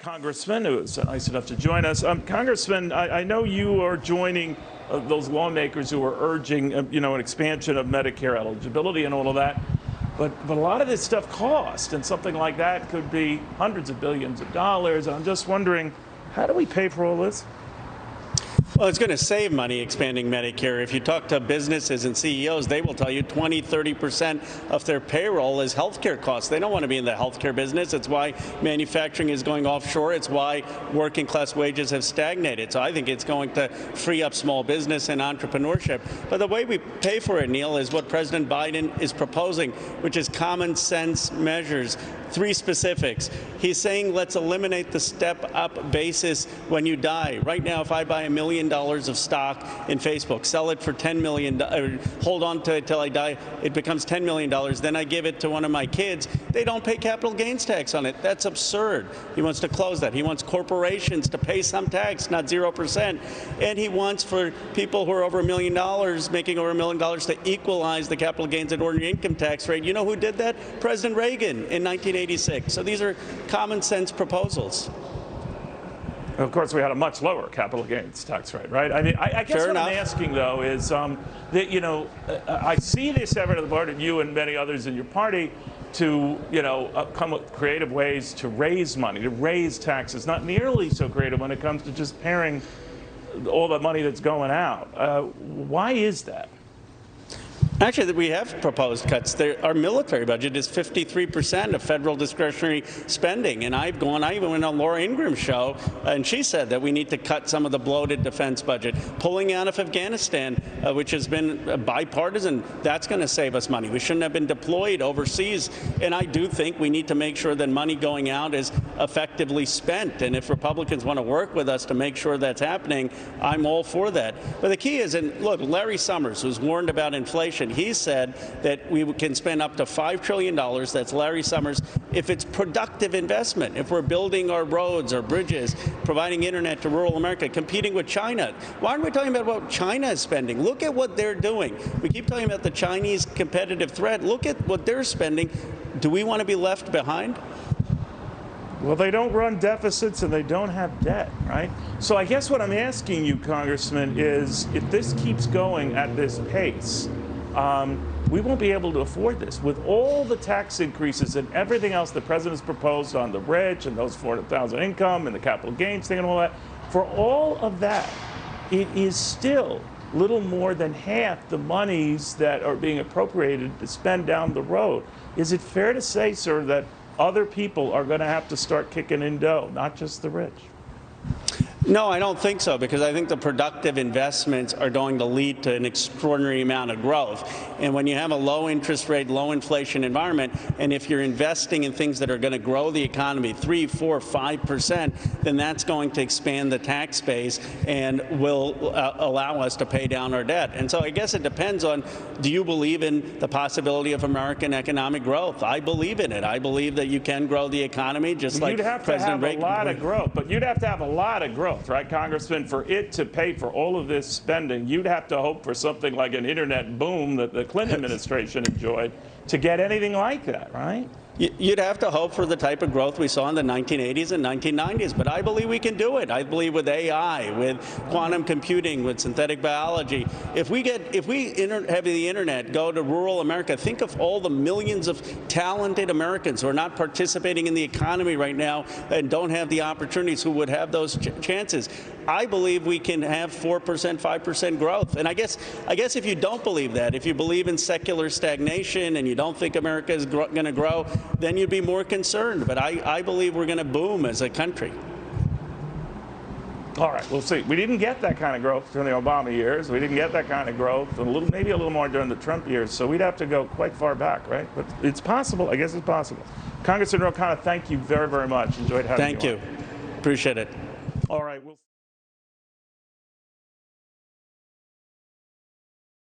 Congressman, who was nice enough to join us. Congressman, I know you are joining those lawmakers who are urging, an expansion of Medicare eligibility and all of that. But a lot of this stuff costs, and something like that could be hundreds of billions of dollars. And I'm just wondering, how do we pay for all this? Well, it's going to save money expanding Medicare. If you talk to businesses and CEOs, they will tell you 20, 30% of their payroll is healthcare costs. They don't want to be in the healthcare business. It's why manufacturing is going offshore. It's why working class wages have stagnated. So I think it's going to free up small business and entrepreneurship. But the way we pay for it, Neil, is what President Biden is proposing, which is common sense measures. 3 specifics. He's saying let's eliminate the step-up basis when you die. Right now, if I buy $1 million of stock in Facebook, sell it for $10 million, hold on to it till I die, it becomes $10 million, then I give it to one of my kids, they don't pay capital gains tax on it. That's absurd. He wants to close that. He wants corporations to pay some tax, not 0%. And he wants for people who are over $1 million, making over $1 million, to equalize the capital gains and ordinary income tax rate. You know who did that? President Reagan in 1986. So these are common sense proposals. Of course, we had a much lower capital gains tax rate, right? I mean, I guess what I'm asking, though, is that, I see this effort on the part of you and many others in your party to, come with creative ways to raise money, to raise taxes, not nearly so creative when it comes to just pairing all the money that's going out. Why is that? Actually, we have proposed cuts. Our military budget is 53% of federal discretionary spending. And I even went on Laura Ingram's show, and she said that we need to cut some of the bloated defense budget. Pulling out of Afghanistan, which has been bipartisan, that's going to save us money. We shouldn't have been deployed overseas. And I do think we need to make sure that money going out is effectively spent. And if Republicans want to work with us to make sure that's happening, I'm all for that. But the key is, and look, Larry Summers, who's warned about inflation, he said that we can spend up to $5 trillion, that's Larry Summers, if it's productive investment, if we're building our roads, our bridges, providing internet to rural America, competing with China. Why aren't we talking about what China is spending? Look at what they're doing. We keep talking about the Chinese competitive threat. Look at what they're spending. Do we want to be left behind? Well, they don't run deficits and they don't have debt, right? So I guess what I'm asking you, Congressman, is if this keeps going at this pace, we won't be able to afford this. With all the tax increases and everything else the president's proposed on the rich and those 400,000 income and the capital gains thing and all that, for all of that, it is still little more than half the monies that are being appropriated to spend down the road. Is it fair to say, sir, that other people are going to have to start kicking in dough, not just the rich? No, I don't think so, because I think the productive investments are going to lead to an extraordinary amount of growth. And when you have a low interest rate, low inflation environment, and if you're investing in things that are going to grow the economy 3, 4, 5%, then that's going to expand the tax base and will allow us to pay down our debt. And so I guess it depends on, do you believe in the possibility of American economic growth? I believe in it. I believe that you can grow the economy just like President Reagan. You'd have to have a lot of growth, but you'd have to have a lot of growth. Right, Congressman, for it to pay for all of this spending, you'd have to hope for something like an internet boom that the Clinton administration enjoyed to get anything like that, right? You'd have to hope for the type of growth we saw in the 1980s and 1990s, but I believe we can do it. I believe with AI, with quantum computing, with synthetic biology. If we have the internet go to rural America, think of all the millions of talented Americans who are not participating in the economy right now and don't have the opportunities, who would have those chances. I believe we can have 4%, 5% growth. And I guess if you don't believe that, if you believe in secular stagnation and you don't think America is going to grow, then you'd be more concerned. But I believe we're going to boom as a country. All right, we'll see. We didn't get that kind of growth during the Obama years. We didn't get that kind of growth, maybe a little more during the Trump years. So we'd have to go quite far back, right? But it's possible. I guess it's possible. Congressman Khanna, thank you very, very much. Enjoyed having you. Thank you. Appreciate it. All right.